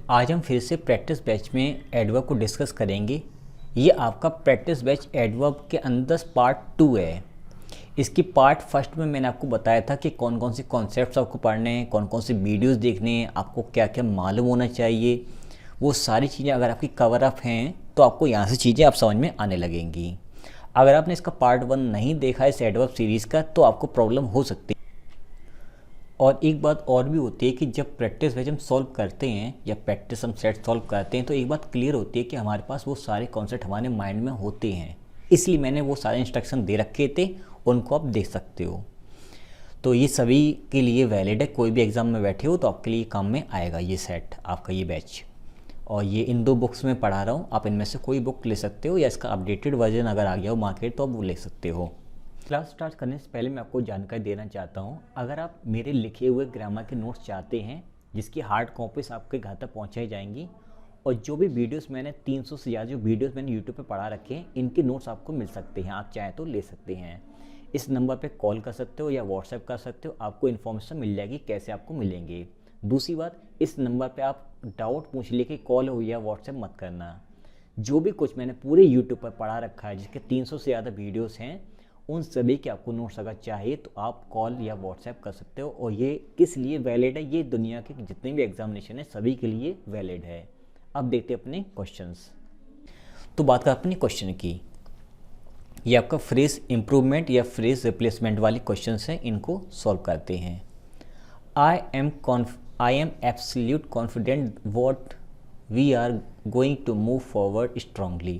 आज हम फिर से प्रैक्टिस बैच में एडवर्ब को डिस्कस करेंगे। ये आपका प्रैक्टिस बैच एडवर्ब के अंदर पार्ट 2 है। इसकी पार्ट फर्स्ट में मैंने आपको बताया था कि कौन कौन से कॉन्सेप्ट्स आपको पढ़ने हैं, कौन कौन से वीडियोस देखने हैं, आपको क्या क्या मालूम होना चाहिए। वो सारी चीज़ें अगर आपकी कवर अप हैं तो आपको यहाँ से चीज़ें आप समझ में आने लगेंगी। अगर आपने इसका पार्ट 1 नहीं देखा है इस एडवर्ब सीरीज़ का तो आपको प्रॉब्लम हो सकती है। और एक बात और भी होती है कि जब प्रैक्टिस बैच हम सॉल्व करते हैं या प्रैक्टिस हम सेट सॉल्व करते हैं तो एक बात क्लियर होती है कि हमारे पास वो सारे कॉन्सेप्ट हमारे माइंड में होते हैं। इसलिए मैंने वो सारे इंस्ट्रक्शन दे रखे थे, उनको आप देख सकते हो। तो ये सभी के लिए वैलिड है। कोई भी एग्ज़ाम में बैठे हो तो आपके लिए काम में आएगा ये सेट, आपका ये बैच। और ये इन 2 बुक्स में पढ़ा रहा हूँ, आप इनमें से कोई बुक ले सकते हो या इसका अपडेटेड वर्जन अगर आ गया हो मार्केट तो आप वो ले सकते हो। क्लास स्टार्ट करने से पहले मैं आपको जानकारी देना चाहता हूँ, अगर आप मेरे लिखे हुए ग्रामर के नोट्स चाहते हैं जिसकी हार्ड कॉपीज आपके घर तक पहुँचाई जाएंगी, और जो भी वीडियोस मैंने 300 से ज़्यादा जो वीडियोस मैंने यूट्यूब पे पढ़ा रखे हैं इनके नोट्स आपको मिल सकते हैं। आप चाहें तो ले सकते हैं। इस नंबर पे कॉल कर सकते हो या व्हाट्सएप कर सकते हो, आपको इन्फॉर्मेशन मिल जाएगी कैसे आपको मिलेंगे। दूसरी बात, इस नंबर पे आप डाउट पूछ लेके कॉल हो या व्हाट्सएप मत करना। जो भी कुछ मैंने पूरे यूट्यूब पर पढ़ा रखा है जिसके 300 से ज़्यादा वीडियोज़ हैं, उन सभी के आपको नोट्स अगर चाहिए तो आप कॉल या व्हाट्सएप कर सकते हो। और ये किस लिए वैलिड है, ये दुनिया के जितने भी एग्जामिनेशन है सभी के लिए वैलिड है। अब देखते हैं अपने क्वेश्चंस। तो बात कर अपने क्वेश्चन की। ये आपका फ्रेज इम्प्रूवमेंट या फ्रेज रिप्लेसमेंट वाले क्वेश्चंस हैं, इनको सॉल्व करते हैं। I am absolute confident what we are going to move forward strongly।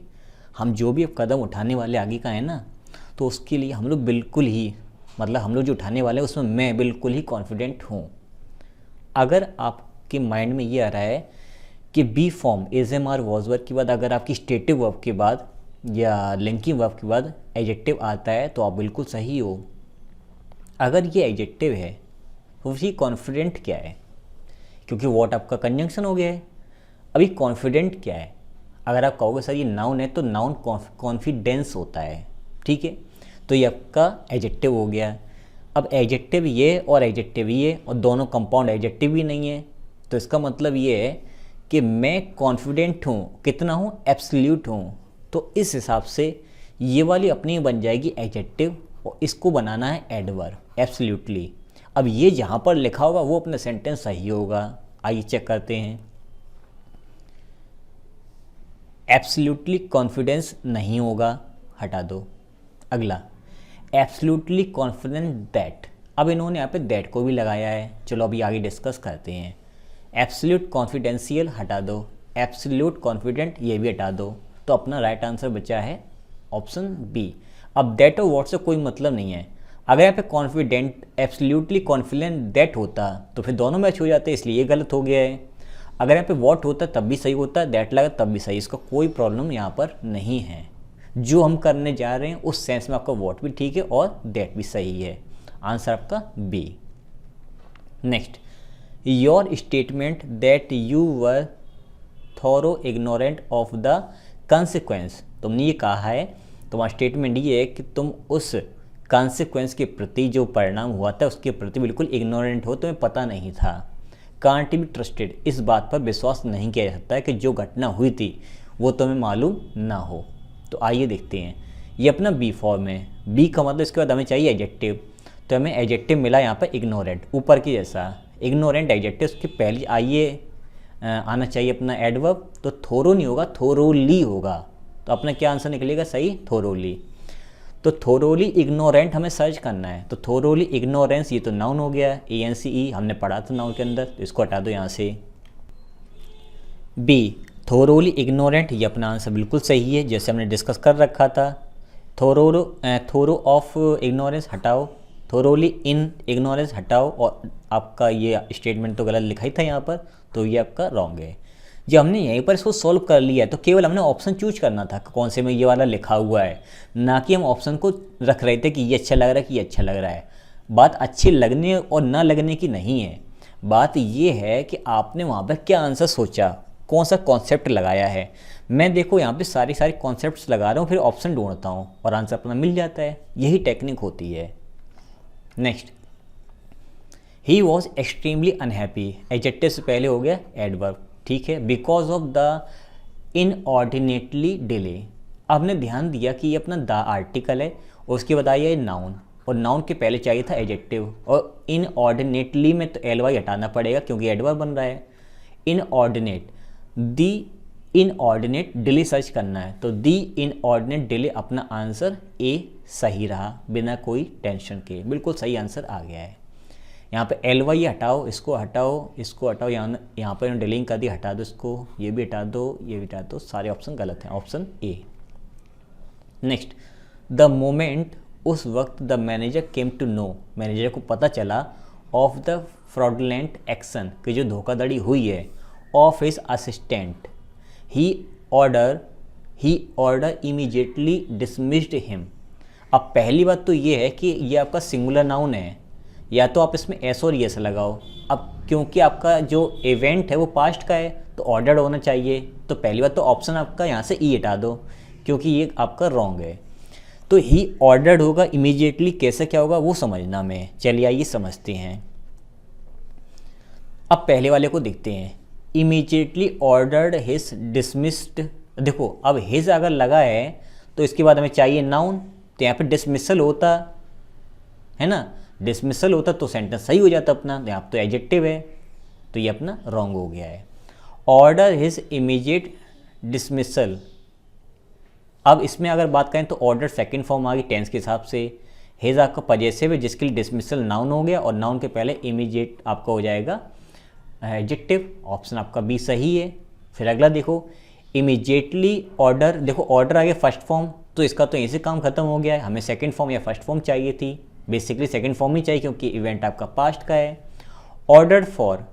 हम जो भी अब कदम उठाने वाले आगे का है ना, तो उसके लिए हम लोग बिल्कुल ही हम लोग जो उठाने वाले हैं उसमें मैं बिल्कुल ही कॉन्फिडेंट हूँ। अगर आपके माइंड में ये आ रहा है कि B form is am are was verb के बाद अगर आपकी स्टेटिव वर्ब के बाद या लिंकिंग वर्ब के बाद एडजेक्टिव आता है तो आप बिल्कुल सही हो। अगर ये एडजेक्टिव है तो उसकी कॉन्फिडेंट क्या है, क्योंकि वॉट आपका कंजंक्शन हो गया है। अभी कॉन्फिडेंट क्या है, अगर आप कहोगे सर ये नाउन है तो नाउन कॉन्फिडेंस होता है, ठीक है। तो ये आपका एडजेक्टिव हो गया। अब एडजेक्टिव ये और एडजेक्टिव ये और दोनों कंपाउंड एडजेक्टिव भी नहीं है, तो इसका मतलब ये है कि मैं कॉन्फिडेंट हूँ, कितना हूँ, एब्सोल्यूट हूँ। तो इस हिसाब से ये वाली अपनी बन जाएगी एडजेक्टिव और इसको बनाना है एडवर्ब एब्सोल्यूटली। अब ये जहाँ पर लिखा होगा वो अपना सेंटेंस सही होगा। आइए चेक करते हैं। एब्सोल्युटली कॉन्फिडेंस नहीं होगा, हटा दो। अगला एब्सोल्युटली कॉन्फिडेंट दैट। अब इन्होंने यहाँ पे दैट को भी लगाया है, चलो अभी आगे डिस्कस करते हैं। एब्सोल्यूट कॉन्फिडेंशियल हटा दो, एब्सोल्यूट कॉन्फिडेंट ये भी हटा दो। तो अपना राइट आंसर बचा है ऑप्शन बी। अब दैट और वॉट से कोई मतलब नहीं है। अगर यहाँ पे कॉन्फिडेंट एब्सोल्युटली कॉन्फिडेंट दैट होता तो फिर दोनों मैच हो जाते, इसलिए ये गलत हो गया है। अगर यहाँ पे वॉट होता तब भी सही होता, दैट लगा तब भी सही, इसका कोई प्रॉब्लम यहाँ पर नहीं है। जो हम करने जा रहे हैं उस सेंस में आपका वॉट भी ठीक है और दैट भी सही है। आंसर आपका B. Next, your statement that you were thorough ignorant of the consequence. तुमने ये कहा है, तुम्हारा स्टेटमेंट ये है कि तुम उस कॉन्सिक्वेंस के प्रति, जो परिणाम हुआ था उसके प्रति बिल्कुल इग्नोरेंट हो, तुम्हें पता नहीं था। कांट बी ट्रस्टेड, इस बात पर विश्वास नहीं किया जा सकता है कि जो घटना हुई थी वो तुम्हें मालूम ना हो। तो आइए देखते हैं। ये अपना बी फॉर्म है। बी का मतलब इसके बाद हमें चाहिए एडजेक्टिव, तो हमें एडजेक्टिव मिला यहाँ पर इग्नोरेंट, ऊपर की जैसा इग्नोरेंट एडजेक्टिव। उसके पहले आइए आना चाहिए अपना एडवर्ब, तो थोरो नहीं होगा, थोरोली होगा। तो अपना क्या आंसर निकलेगा सही, थोरोली। तो थोरोली इग्नोरेंट हमें सर्च करना है, तो थोरोली इग्नोरेंस ये तो नाउन हो गया, ANCE हमने पढ़ा था नाउन के अंदर, तो इसको हटा दो यहाँ से। बी थोरोली इग्नोरेंट, ये अपना आंसर बिल्कुल सही है जैसे हमने डिस्कस कर रखा था। थोरो ऑफ इग्नोरेंस हटाओ, थोरोली इन इग्नोरेंस हटाओ, और आपका ये स्टेटमेंट तो गलत लिखा ही था यहाँ पर, तो ये आपका रॉन्ग है। जब हमने यहीं पर इसको सॉल्व कर लिया है तो केवल हमने ऑप्शन चूज करना था कौन से में ये वाला लिखा हुआ है, ना कि हम ऑप्शन को रख रहे थे कि ये अच्छा लग रहा है कि ये अच्छा लग रहा है। बात अच्छे लगने और ना लगने की नहीं है, बात ये है कि आपने वहाँ पर क्या आंसर सोचा, कौन सा कॉन्सेप्ट लगाया है। मैं देखो यहाँ पे सारी कॉन्सेप्ट्स लगा रहा हूँ, फिर ऑप्शन ढूंढता हूँ और आंसर अपना मिल जाता है। यही टेक्निक होती है। Next, he was extremely unhappy, adjective से पहले हो गया एडवर्ब, ठीक है, बिकॉज ऑफ द इनऑर्डिनेटली डिले। अब हमने ध्यान दिया कि ये अपना द आर्टिकल है और उसके बाद आया ये नाउन, और नाउन के पहले चाहिए था एडजेक्टिव, और इनऑर्डिनेटली में तो एल वाई हटाना पड़ेगा क्योंकि एडवर्ब बन रहा है। इनऑर्डिनेट, दी इनऑर्डिनेट डिले सर्च करना है, तो दी इनऑर्डिनेट डिले अपना आंसर ए सही रहा बिना कोई टेंशन के, बिल्कुल सही आंसर आ गया है। यहाँ पे एल वाई हटाओ, इसको हटाओ, इसको हटाओ, यहाँ पर डिलींग कर दी, हटा दो इसको, ये भी हटा दो, ये भी हटा दो, सारे ऑप्शन गलत हैं, option A. Next, the moment, उस वक्त the manager came to know, manager को पता चला ऑफ द फ्रॉडलेंट एक्शन, कि जो धोखाधड़ी हुई है, of his assistant, he order immediately dismissed him. अब पहली बात तो ये है कि ये आपका सिंगुलर नाउन है, या तो आप इसमें एस और यस लगाओ। अब क्योंकि आपका जो इवेंट है वो पास्ट का है तो ऑर्डर्ड होना चाहिए, तो पहली बात तो ऑप्शन आपका यहाँ से ई हटा दो क्योंकि ये आपका रॉन्ग है। तो ही ऑर्डर्ड होगा, इमीडिएटली कैसे क्या होगा वो समझना में, चलिए आइए समझते हैं। अब पहले वाले को देखते हैं, इमीडिएटली ऑर्डर्ड हिज डिसमिस्ड। देखो अब हिज अगर लगा है तो इसके बाद हमें चाहिए नाउन, तो यहाँ पे डिसमिसल होता है ना, डिसमिसल होता तो सेंटेंस सही हो जाता अपना, यहाँ तो एडजेक्टिव है तो ये अपना रॉन्ग हो गया है। ऑर्डर हिज इमीडिएट डिसमिसल, अब इसमें अगर बात करें तो ऑर्डर सेकंड फॉर्म आ गई टेंस के हिसाब से, हिज आपका पजेसिव है जिसके लिए डिसमिसल नाउन हो गया, और नाउन के पहले इमीडिएट आपका हो जाएगा एडजेक्टिव, ऑप्शन आपका बी सही है। फिर अगला देखो, इमीडिएटली ऑर्डर, देखो ऑर्डर आ गया फर्स्ट फॉर्म, तो इसका तो यहीं से काम खत्म हो गया है, हमें सेकंड फॉर्म या फर्स्ट फॉर्म चाहिए थी, बेसिकली सेकंड फॉर्म ही चाहिए क्योंकि इवेंट आपका पास्ट का है। ऑर्डर्ड फॉर,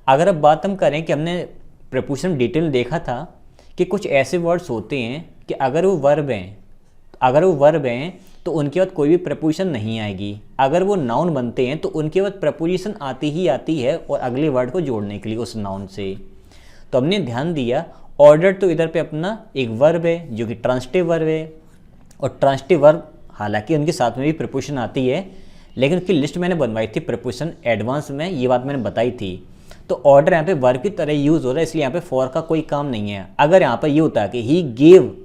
अगर अब बात हम करें कि हमने प्रपोजिशन डिटेल में देखा था कि कुछ ऐसे वर्ड्स होते हैं कि अगर वो वर्ब हैं तो उनके बाद कोई भी प्रपोजिशन नहीं आएगी, अगर वो नाउन बनते हैं तो उनके बाद प्रपोजिशन आती ही आती है और अगले वर्ड को जोड़ने के लिए उस नाउन से। तो हमने ध्यान दिया ऑर्डर तो इधर पे अपना एक वर्ब है जो कि ट्रांसिटिव वर्ब है, और ट्रांसिटिव वर्ब हालांकि उनके साथ में भी प्रपोजिशन आती है, लेकिन उसकी लिस्ट मैंने बनवाई थी प्रपोजिशन एडवांस में, ये बात मैंने बताई थी। तो ऑर्डर यहाँ पे वर्ब की तरह यूज़ हो रहा है, इसलिए यहाँ पे फॉर का कोई काम नहीं है। अगर यहाँ पर ये होता है कि ही गेव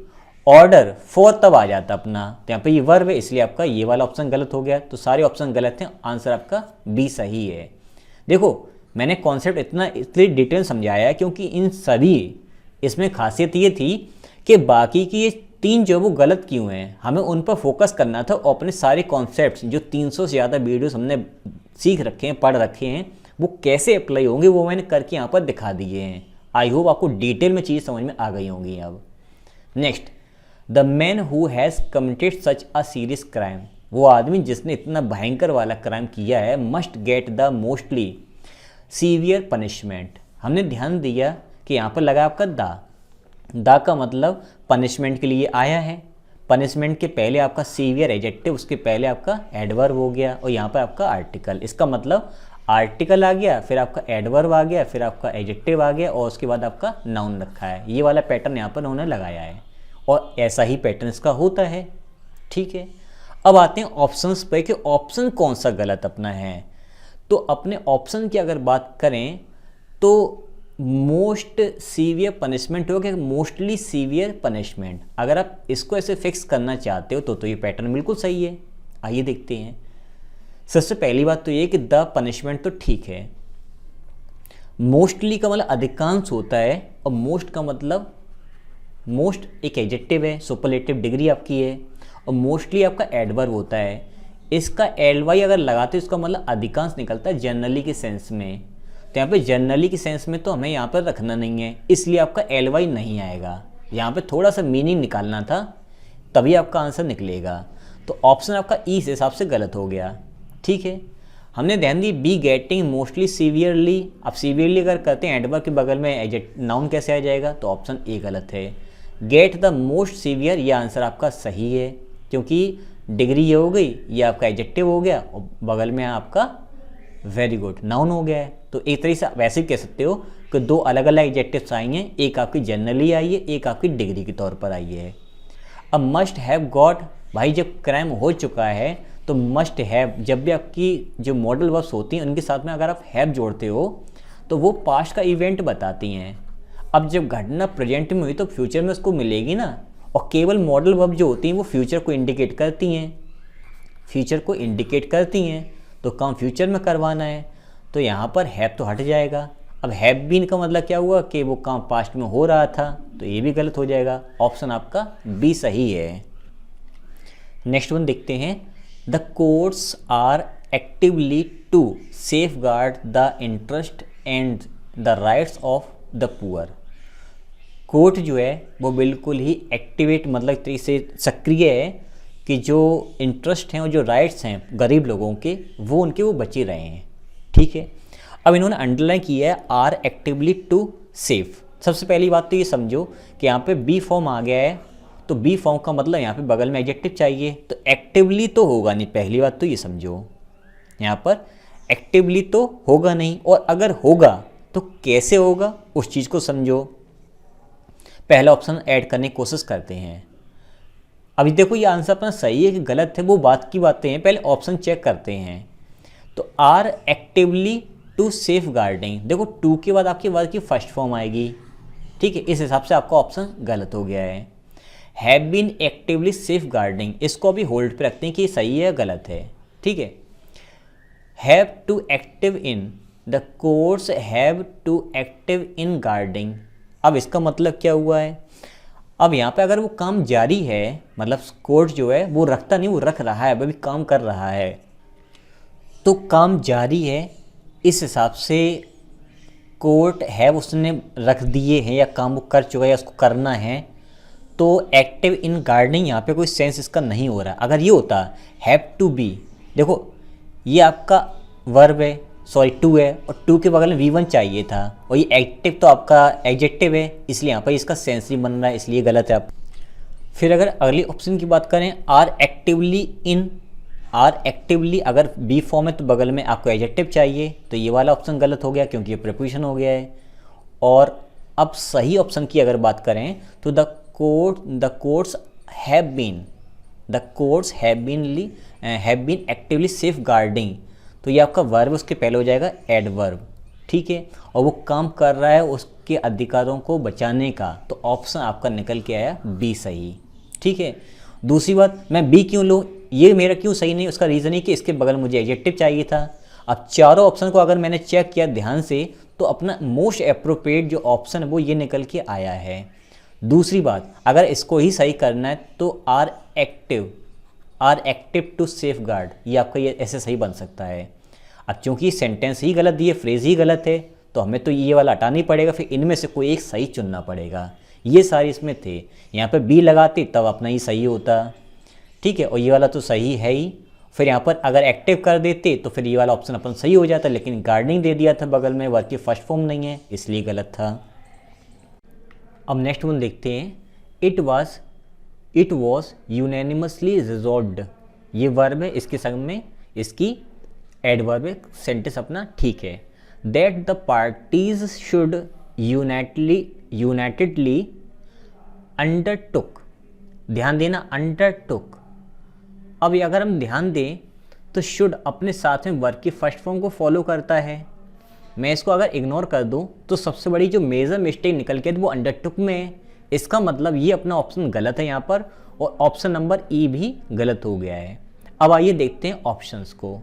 ऑर्डर फॉर, तब आ जाता अपना, तो यहाँ पे ये वर्ब है इसलिए आपका ये वाला ऑप्शन गलत हो गया, तो सारे ऑप्शन गलत हैं, आंसर आपका बी सही है। देखो मैंने कॉन्सेप्ट इतनी डिटेल समझाया है क्योंकि इन सभी इसमें खासियत ये थी कि बाकी की ये तीन जो वो गलत क्यों हैं, हमें उन पर फोकस करना था और अपने सारे कॉन्सेप्ट्स जो 300 से ज़्यादा वीडियोस हमने सीख रखे हैं, पढ़ रखे हैं, वो कैसे अप्लाई होंगे वो मैंने करके यहाँ पर दिखा दिए हैं। आई होप आपको डिटेल में चीज़ समझ में आ गई होंगी। अब next, the man who has committed such a serious crime, वो आदमी जिसने इतना भयंकर वाला क्राइम किया है, must get the mostly severe punishment. हमने ध्यान दिया कि यहाँ पर लगा आपका दा का मतलब पनिशमेंट के लिए आया है, पनिशमेंट के पहले आपका सीवियर एडजेक्टिव, उसके पहले आपका एडवर्ब हो गया, और यहाँ पर आपका आर्टिकल, इसका मतलब आर्टिकल आ गया, फिर आपका एडवर्ब आ गया, फिर आपका एडजेक्टिव आ गया, और उसके बाद आपका नाउन रखा है। ये वाला पैटर्न यहाँ पर उन्होंने लगाया है और ऐसा ही पैटर्न इसका होता है। ठीक है, अब आते हैं ऑप्शंस पे कि ऑप्शन कौन सा गलत अपना है। तो अपने ऑप्शन की अगर बात करें तो मोस्ट सीवियर पनिशमेंट हो गया, मोस्टली सीवियर पनिशमेंट। अगर आप इसको ऐसे फिक्स करना चाहते हो तो ये पैटर्न बिल्कुल सही है। आइए देखते हैं। सबसे पहली बात तो ये कि द पनिशमेंट तो ठीक है, मोस्टली का मतलब अधिकांश होता है, और मोस्ट का मतलब मोस्ट एक एडजेक्टिव है, सुपरलेटिव डिग्री आपकी है, और मोस्टली आपका एडवर्ब होता है। इसका एल वाई अगर लगाते हो इसका मतलब अधिकांश निकलता है जनरली के सेंस में, तो यहाँ पे जनरली के सेंस में तो हमें यहाँ पर रखना नहीं है, इसलिए आपका एल वाई नहीं आएगा। यहाँ पे थोड़ा सा मीनिंग निकालना था तभी आपका आंसर निकलेगा, तो ऑप्शन आपका ई इस हिसाब से गलत हो गया। ठीक है, हमने ध्यान दी बी गेटिंग मोस्टली सीवियरली। अब सीवियरली अगर करते हैं एडवर्ब के बगल में नाउन कैसे आ जाएगा, तो ऑप्शन ए गलत है। गेट द मोस्ट सीवियर, ये आंसर आपका सही है क्योंकि डिग्री ये हो गई, ये आपका एडजेक्टिव हो गया, और बगल में आपका वेरी गुड नाउन हो गया है। तो एक तरीके से वैसे भी कह सकते हो कि दो अलग अलग एडजेक्टिव्स आई हैं, एक आपकी जनरली आई है, एक आपकी डिग्री के तौर पर आई है। अब मस्ट हैव गॉट, भाई जब क्राइम हो चुका है तो मस्ट हैव, जब भी आपकी जो मॉडल वर्ब्स होती हैं उनके साथ में अगर आप हैव जोड़ते हो तो वो पास्ट का इवेंट बताती हैं। अब जब घटना प्रेजेंट में हुई तो फ्यूचर में उसको मिलेगी ना, और केवल मॉडल वर्ब जो होती हैं वो फ्यूचर को इंडिकेट करती हैं, फ्यूचर को इंडिकेट करती हैं, तो काम फ्यूचर में करवाना है, तो यहाँ पर हैव तो हट जाएगा। अब हैव बीन का मतलब क्या हुआ कि वो काम पास्ट में हो रहा था, तो ये भी गलत हो जाएगा। ऑप्शन आपका बी सही है। नेक्स्ट वन देखते हैं, the courts are actively to safeguard the interest and the rights of the poor. Court जो है वो बिल्कुल ही एक्टिवेट मतलब एक तरीके से सक्रिय है कि जो इंटरेस्ट हैं और जो राइट्स हैं गरीब लोगों के वो उनके वो बचे रहे हैं। ठीक है, अब इन्होंने अंडरलाइन किया है आर एक्टिवली टू सेफ। सबसे पहली बात तो ये समझो कि यहाँ पे बी फॉर्म आ गया है, तो बी फॉर्म का मतलब यहाँ पे बगल में एडजेक्टिव चाहिए, तो एक्टिवली तो होगा नहीं, पहली बात तो ये समझो, यहाँ पर एक्टिवली तो होगा नहीं, और अगर होगा तो कैसे होगा उस चीज़ को समझो। पहला ऑप्शन ऐड करने की कोशिश करते हैं। अभी देखो ये आंसर अपना सही है कि गलत है वो बात की बातें हैं, पहले ऑप्शन चेक करते हैं। तो are actively to safeguarding, देखो टू के बाद आपके वर्ड की फर्स्ट फॉर्म आएगी। ठीक है, इस हिसाब से आपका ऑप्शन गलत हो गया है। Have been actively safeguarding, इसको अभी होल्ड पे रखते हैं कि सही है या गलत है। ठीक है, have to active in, the courts have to active in guarding. अब इसका मतलब क्या हुआ है, अब यहाँ पे अगर वो काम जारी है मतलब कोर्ट जो है वो रखता नहीं, वो रख रहा है, अभी काम कर रहा है, तो काम जारी है, इस हिसाब से कोर्ट है उसने रख दिए हैं या काम वो कर चुका है या उसको करना है, तो एक्टिव इन गार्डनिंग यहाँ पे कोई सेंस इसका नहीं हो रहा। अगर ये होता हैव टू बी, देखो ये आपका वर्ब है, सॉरी टू है, और टू के बगल में V1 चाहिए था, और ये एक्टिव तो आपका एडजेक्टिव है, इसलिए यहाँ पर इसका सेंस नहीं बन रहा है, इसलिए गलत है आप। फिर अगर अगली ऑप्शन की बात करें, are actively in, are actively अगर बी फॉर्म है तो बगल में आपको एडजेक्टिव चाहिए, तो ये वाला ऑप्शन गलत हो गया क्योंकि ये प्रीपोजिशन हो गया है। और अब सही ऑप्शन की अगर बात करें तो the courts have been actively safeguarding, तो ये आपका वर्ब उसके पहले हो जाएगा एडवर्ब। ठीक है, और वो काम कर रहा है उसके अधिकारों को बचाने का, तो ऑप्शन आपका निकल के आया बी सही। ठीक है, दूसरी बात मैं बी क्यों लूँ, ये मेरा क्यों सही नहीं, उसका रीज़न है कि इसके बगल मुझे एडजेक्टिव चाहिए था। अब चारों ऑप्शन को अगर मैंने चेक किया ध्यान से तो अपना मोस्ट अप्रोप्रिएट जो ऑप्शन है वो ये निकल के आया है। दूसरी बात, अगर इसको ही सही करना है तो are active to safeguard, ये आपका ये ऐसे सही बन सकता है। अब चूंकि सेंटेंस ही गलत दिए, फ्रेज ही गलत है, तो हमें तो ये वाला हटाना ही पड़ेगा, फिर इनमें से कोई एक सही चुनना पड़ेगा। ये सारे इसमें थे, यहाँ पे बी लगाते तब अपना ही सही होता। ठीक है, और ये वाला तो सही है ही, फिर यहाँ पर अगर एक्टिव कर देते तो फिर ये वाला ऑप्शन अपन सही हो जाता, लेकिन गार्डनिंग दे दिया था बगल में, वर्ब की फर्स्ट फॉर्म नहीं है इसलिए गलत था। अब नेक्स्ट वन देखते हैं, इट वॉज यूनैनिमसली रिजॉल्व्ड, ये वर्ब है, इसके संग में इसकी एडवर्ब है, सेंटेंस अपना ठीक है। That the parties should unitedly undertook, ध्यान देना अंडरटुक। अब ये अगर हम ध्यान दें तो शुड अपने साथ में वर्ब की फर्स्ट फॉर्म को फॉलो करता है। मैं इसको अगर इग्नोर कर दूं तो सबसे बड़ी जो मेजर मिस्टेक निकल के वो अंडरटुक में है। इसका मतलब ये अपना ऑप्शन गलत है यहाँ पर, और ऑप्शन नंबर ई भी गलत हो गया है। अब आइए देखते हैं ऑप्शंस को।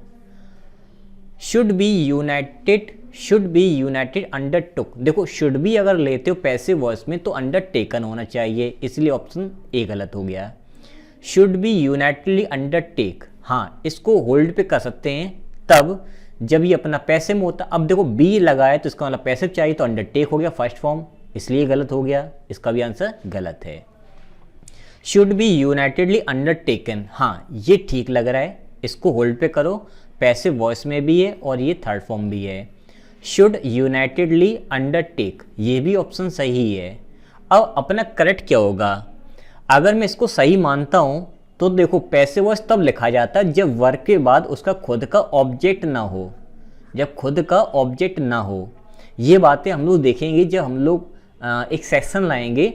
शुड बी यूनाइटेड अंडरटुक, देखो शुड बी अगर लेते हो पैसिव वॉइस में तो अंडरटेकन होना चाहिए, इसलिए ऑप्शन ए गलत हो गया। शुड बी यूनाइटेडली अंडरटेक, हाँ इसको होल्ड पे कर सकते हैं तब जब ये अपना पैसिव में होता। अब देखो बी लगाए तो इसका मतलब पैसिव चाहिए, तो अंडरटेक हो गया फर्स्ट फॉर्म, इसलिए गलत हो गया, इसका भी आंसर गलत है। शुड बी यूनाइटेडली अंडरटेकन, हाँ ये ठीक लग रहा है, इसको होल्ड पे करो, पैसिव वॉइस में भी है और ये थर्ड फॉर्म भी है। शुड यूनाइटेडली अंडरटेक, ये भी ऑप्शन सही है। अब अपना करेक्ट क्या होगा, अगर मैं इसको सही मानता हूँ तो देखो पैसिव वॉइस तब लिखा जाता है जब वर्ब के बाद उसका खुद का ऑब्जेक्ट ना हो, जब खुद का ऑब्जेक्ट ना हो। ये बातें हम लोग देखेंगे जब हम लोग एक सेक्शन लाएंगे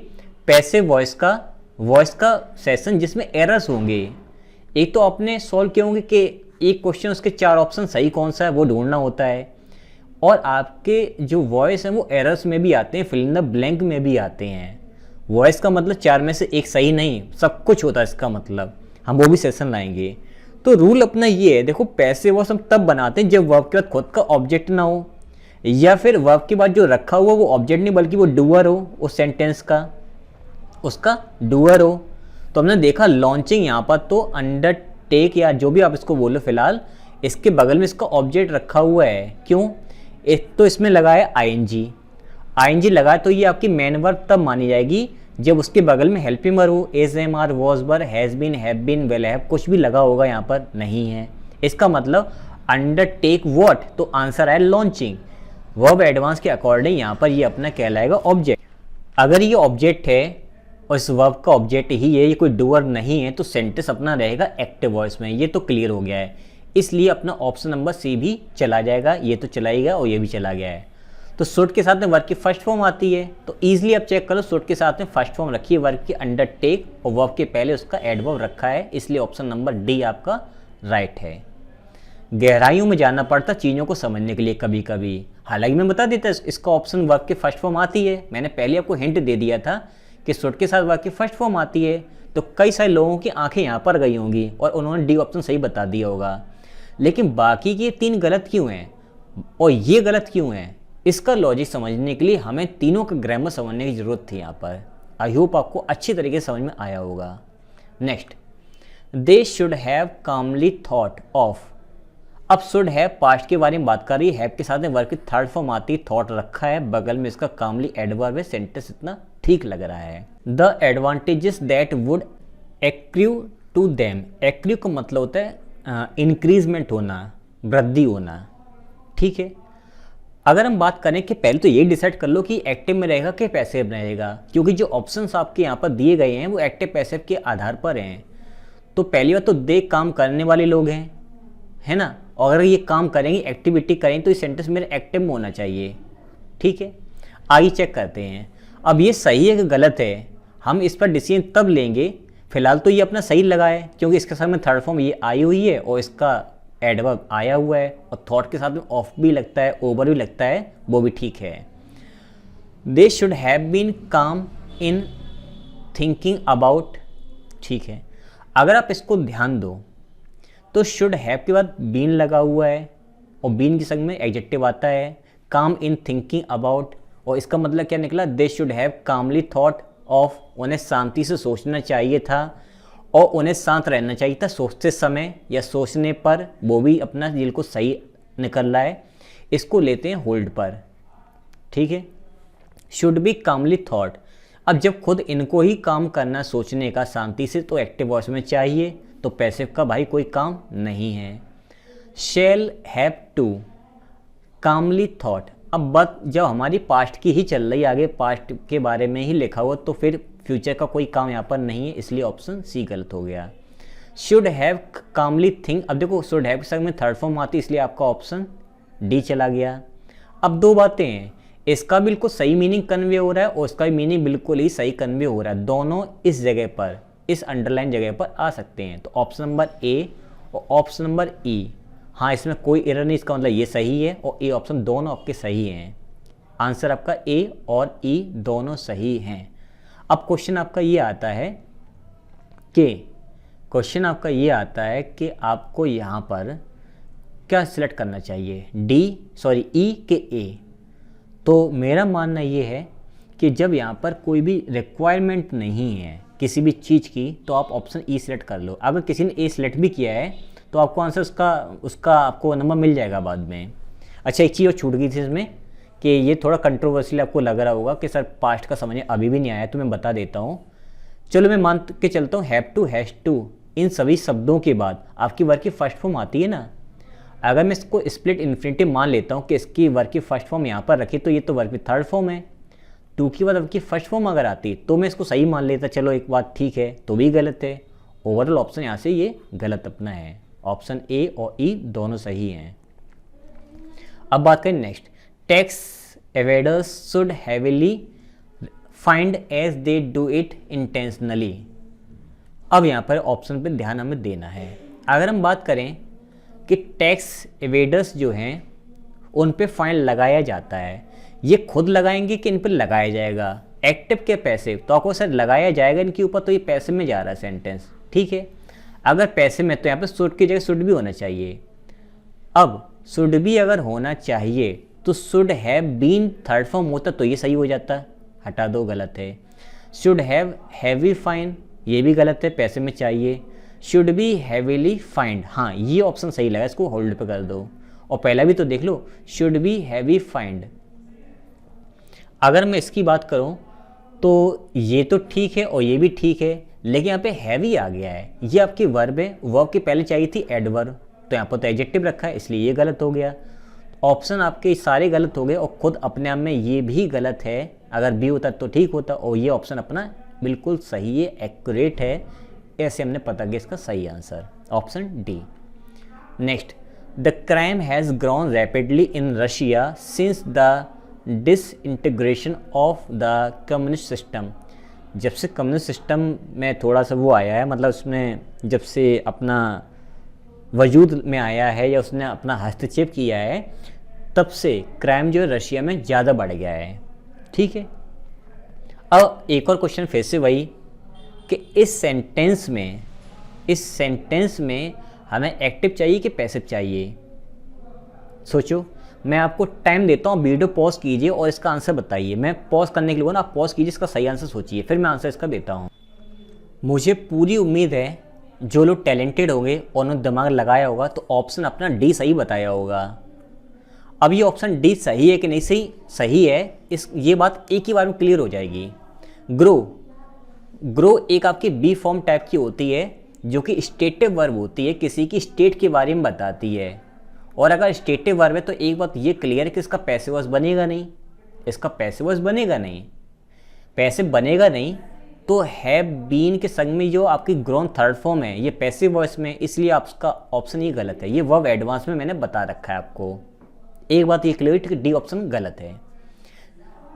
पैसिव वॉइस का सेक्शन जिसमें एरर्स होंगे। एक तो आपने सॉल्व किए होंगे कि एक क्वेश्चन उसके चार ऑप्शन सही कौन सा है वो ढूंढना होता है, और आपके जो वॉइस हैं वो एरर्स में भी आते हैं, फिल इन द ब्लैंक में भी आते हैं। वॉइस का मतलब 4 में से एक सही नहीं, सब कुछ होता है इसका मतलब, हम वो भी सेशन लाएंगे। तो रूल अपना ये है, देखो पैसिव वॉइस हम तब बनाते हैं जब वर्ब के बाद खुद का ऑब्जेक्ट ना हो, या फिर वर्ब के बाद जो रखा हुआ वो ऑब्जेक्ट नहीं बल्कि वो डूअर हो, उस सेंटेंस का उसका डूअर हो। तो हमने देखा लॉन्चिंग यहाँ पर तो अंडरटेक या जो भी आप इसको बोलो फिलहाल, इसके बगल में इसका ऑब्जेक्ट रखा हुआ है। क्यों? एक तो इसमें लगा है आईएनजी, आईएनजी लगा है तो ये आपकी मेन वर्ब तब मानी जाएगी जब उसके बगल में हेल्पिंग वर्ब हो, as am are was were has been have been will have कुछ भी लगा होगा, यहाँ पर नहीं है। इसका मतलब अंडरटेक व्हाट, तो आंसर है लॉन्चिंग। वर्ब एडवांस के अकॉर्डिंग यहाँ पर ये अपना कहलाएगा ऑब्जेक्ट। अगर ये ऑब्जेक्ट है और इस वर्ब का ऑब्जेक्ट ही है, ये कोई डूअर नहीं है, तो सेंटेंस अपना रहेगा एक्टिव वॉइस में। ये तो क्लियर हो गया है, इसलिए अपना ऑप्शन नंबर सी भी चला जाएगा, ये तो चला ही गया और ये भी चला गया है। तो शुड के साथ में वर्ब की फर्स्ट फॉर्म आती है, तो ईजिली आप चेक करो, शुड के साथ में फर्स्ट फॉर्म रखी है वर्ब की अंडरटेक और वर्ब के पहले उसका एडवर्ब रखा है, इसलिए ऑप्शन नंबर डी आपका राइट है। गहराइयों में जाना पड़ता चीज़ों को समझने के लिए कभी कभी, हालांकि मैं बता देता इसका ऑप्शन वर्ब की फर्स्ट फॉर्म आती है, मैंने पहले आपको हिंट दे दिया था कि शुड के साथ वर्ब की फर्स्ट फॉर्म आती है। तो कई सारे लोगों की आंखें यहाँ पर गई होंगी और उन्होंने डी ऑप्शन सही बता दिया होगा, लेकिन बाकी के 3 गलत क्यों हैं और ये गलत क्यों हैं, इसका लॉजिक समझने के लिए हमें तीनों का ग्रामर समझने की ज़रूरत थी यहाँ पर। आई होप आपको अच्छी तरीके से समझ में आया होगा। Next, they should have calmly thought of. अब शुड हैव पास्ट के बारे में बात कर रही है, हैव के साथ में वर्ब की थर्ड फॉर्म आती है, थॉट रखा है, बगल में इसका कामली एडवर्ब है, सेंटेंस इतना ठीक लग रहा है। The advantages that would accrue to them, accrue का मतलब होता है इंक्रीजमेंट होना, वृद्धि होना, ठीक है। अगर हम बात करें कि पहले तो ये डिसाइड कर लो कि एक्टिव में रहेगा कि पैसिव रहेगा, क्योंकि जो ऑप्शंस आपके यहाँ पर दिए गए हैं वो एक्टिव पैसिव के आधार पर हैं। तो पहली बात तो दे काम करने वाले लोग हैं, है ना, और अगर ये काम करेंगे एक्टिविटी करेंगे तो ये सेंटेंस मेरे एक्टिव में होना चाहिए, ठीक है। आइए चेक करते हैं, अब ये सही है कि गलत है, हम इस पर डिसीजन तब लेंगे। फिलहाल तो ये अपना सही लगा है क्योंकि इसके साथ में थर्ड फॉर्म ये आई हुई है और इसका एडवर्ब आया हुआ है और थॉट के साथ में ऑफ भी लगता है, ओवर भी लगता है, वो भी ठीक है। दे शुड हैव बीन काम इन थिंकिंग अबाउट, ठीक है। अगर आप इसको ध्यान दो तो शुड हैव के बाद बीन लगा हुआ है और बीन के संग में एडजेक्टिव आता है, काम इन थिंकिंग अबाउट, और इसका मतलब क्या निकला, they should have calmly thought of, उन्हें शांति से सोचना चाहिए था और उन्हें शांत रहना चाहिए था सोचते समय या सोचने पर, वो भी अपना दिल को सही निकल रहा है, इसको लेते हैं होल्ड पर, ठीक है। शुड बी कामली थॉट, अब जब खुद इनको ही काम करना सोचने का शांति से, तो एक्टिव वॉइस में चाहिए, तो पैसिव का भाई कोई काम नहीं है। Shall have to calmly thought, अब बात जब हमारी पास्ट की ही चल रही है, आगे पास्ट के बारे में ही लिखा हुआ, तो फिर फ्यूचर का कोई काम यहाँ पर नहीं है, इसलिए ऑप्शन सी गलत हो गया। शुड हैव कामली थिंक, अब देखो शुड हैव के संग में थर्ड फॉर्म आती है, इसलिए आपका ऑप्शन डी चला गया। अब दो बातें हैं, इसका बिल्कुल सही मीनिंग कन्वे हो रहा है और इसका मीनिंग बिल्कुल ही सही कन्वे हो रहा है, दोनों इस जगह पर, इस अंडरलाइन जगह पर आ सकते हैं। तो ऑप्शन नंबर ए और ऑप्शन नंबर ई, हाँ इसमें कोई एरर नहीं, इसका मतलब ये सही है और ए ऑप्शन दोनों आपके सही हैं। आंसर आपका ए और ई दोनों सही हैं। अब क्वेश्चन आपका ये आता है कि आपको यहाँ पर क्या सिलेक्ट करना चाहिए, ई के ए। तो मेरा मानना ये है कि जब यहाँ पर कोई भी रिक्वायरमेंट नहीं है किसी भी चीज़ की, तो आप ऑप्शन ई सिलेक्ट कर लो। अगर किसी ने ए सिलेक्ट भी किया है तो आपको आंसर उसका आपको नंबर मिल जाएगा बाद में। अच्छा, एक चीज़ और छूट गई थी इसमें कि ये थोड़ा कंट्रोवर्शियल आपको लग रहा होगा कि सर पास्ट का समझ अभी भी नहीं आया, तो मैं बता देता हूँ। चलो मैं मान के चलता हूँ, हैव टू, हैज़ टू, इन सभी शब्दों के बाद आपकी वर्ब की फर्स्ट फॉर्म आती है ना। अगर मैं इसको स्प्लिट इन्फिनिटिव मान लेता हूँ कि इसकी वर्ब की फर्स्ट फॉर्म यहाँ पर रखी, तो ये तो वर्ब की थर्ड फॉर्म है। टू की बाद वर्ब की फर्स्ट फॉर्म अगर आती तो मैं इसको सही मान लेता, चलो एक बात ठीक है, तो भी गलत है। ओवरऑल ऑप्शन यहाँ से ये गलत अपना है। ऑप्शन ए और ई दोनों सही हैं। अब बात करें next, tax evaders should heavily find as they do it intentionally. अब यहाँ पर ऑप्शन पे ध्यान हमें देना है। अगर हम बात करें कि टैक्स एवेडर्स जो हैं उन पे फाइन लगाया जाता है। ये खुद लगाएंगे कि इन पर लगाया जाएगा? एक्टिव के पैसे तो आपको सर लगाया जाएगा इनके ऊपर, तो ये पैसे में जा रहा है सेंटेंस, ठीक है। अगर पैसे में तो यहाँ पे शुड की जगह शुड भी होना चाहिए। अब शुड भी अगर होना चाहिए तो should have been third form होता तो ये सही हो जाता, हटा दो, गलत है। शुड हैव हैवी फाइन, ये भी गलत है, पैसे में चाहिए। शुड बी हैवीली फाइंड, हाँ ये ऑप्शन सही लगा, इसको होल्ड पे कर दो। और पहला भी तो देख लो, शुड बी हैवी फाइंड। अगर मैं इसकी बात करूं तो ये तो ठीक है और ये भी ठीक है, लेकिन यहाँ पे हैवी आ गया है। ये आपकी वर्ब है, वर्ब की पहले चाहिए थी एडवर्ब, तो यहाँ पर तो एडजेक्टिव रखा है, इसलिए ये गलत हो गया। ऑप्शन आपके सारे गलत हो गए और खुद अपने आप में ये भी गलत है। अगर बी होता तो ठीक होता, और ये ऑप्शन अपना बिल्कुल सही है, एक्यूरेट है। ऐसे हमने पता किया इसका सही answer option D. Next, the crime has grown rapidly in Russia since the disintegration of the communist system. जब से कम्युनिस्ट सिस्टम में थोड़ा सा वो आया है, मतलब उसमें जब से अपना वजूद में आया है या उसने अपना हस्तक्षेप किया है, तब से क्राइम जो है रशिया में ज़्यादा बढ़ गया है, ठीक है। अब एक और क्वेश्चन फिर से वही कि इस सेंटेंस में हमें एक्टिव चाहिए कि पैसिव चाहिए? सोचो, मैं आपको टाइम देता हूँ, वीडियो पॉज कीजिए और इसका आंसर बताइए। मैं पॉज करने के लिए ना, आप पॉज कीजिए, इसका सही आंसर सोचिए, फिर मैं आंसर इसका देता हूँ। मुझे पूरी उम्मीद है जो लोग टैलेंटेड होंगे और उन्होंने दिमाग लगाया होगा तो ऑप्शन अपना डी सही बताया होगा। अब ये ऑप्शन डी सही है कि नहीं सही है, ये बात एक ही बार में क्लियर हो जाएगी। ग्रो एक आपकी बी फॉर्म टाइप की होती है, जो कि स्टेटिव वर्ब होती है, किसी की स्टेट के बारे में बताती है। और अगर स्टेटिव वर्ब है तो एक बात ये क्लियर है कि इसका पैसिव वॉइस बनेगा नहीं, पैसिव बनेगा नहीं तो हैव बीन के संग में जो आपकी ग्रोन थर्ड फॉर्म है ये पैसिव वॉइस में, इसलिए आपका ऑप्शन ये गलत है। ये वर्ब एडवांस में मैंने बता रखा है आपको, एक बात ये क्लियर कि डी ऑप्शन गलत है।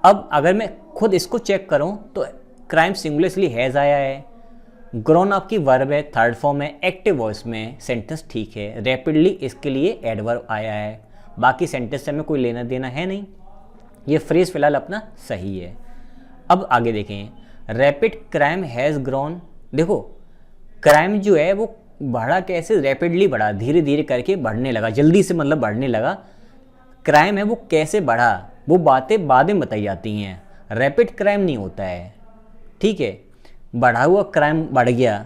अब अगर मैं खुद इसको चेक करूं तो क्राइम सिंगुलर इसलिए हैज़ आया है, ग्रोन आपकी वर्ब है, थर्ड फॉर्म है, एक्टिव वॉइस में, सेंटेंस ठीक है। रैपिडली इसके लिए एडवर्ब आया है, बाकी सेंटेंस से हमें कोई लेना देना है नहीं। ये फ्रेज फिलहाल अपना सही है। अब आगे देखें, रैपिड क्राइम हैज़ ग्रोन। देखो क्राइम जो है वो बढ़ा कैसे, रैपिडली बढ़ा, धीरे धीरे करके बढ़ने लगा, जल्दी से मतलब बढ़ने लगा। क्राइम है वो कैसे बढ़ा, वो बातें बाद में बताई जाती हैं, रैपिड क्राइम नहीं होता है, ठीक है। बढ़ा हुआ क्राइम बढ़ गया,